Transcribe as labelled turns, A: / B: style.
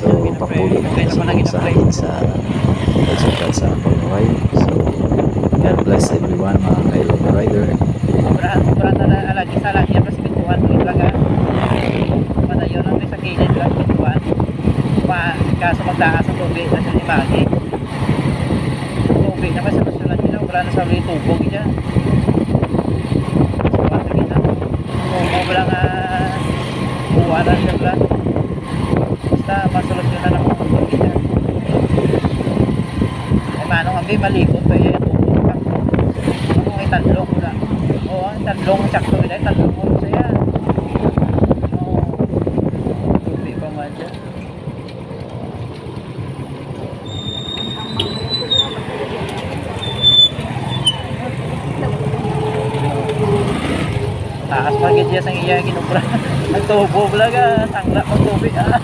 A: So papuli na kasi kung sa akin sa pagsukat sa pag-ride. So God bless everyone mga kailong rider.
B: Berata na alagi sa lagi apa sa bituan to talaga. Padayon lang sa gilid lang bituan. Kaso magdaas sa tubig na sa ibagi. Tubig na kasi susulan nila wala na sa ulit tubog dyan. So wala na. Kung wala nga buwan na siya lang. Basta masulot nyo na ng mga tubig dyan. Ay manong ambi malikot pa yan. Ako ay tadlong wala. Oo, tadlong sakto nila. Tadlong mo sa yan. Tubig pa man dyan. Taas pagit siya sa iya ginubra. Nagtubo talaga, tangla mo tubig. Taas.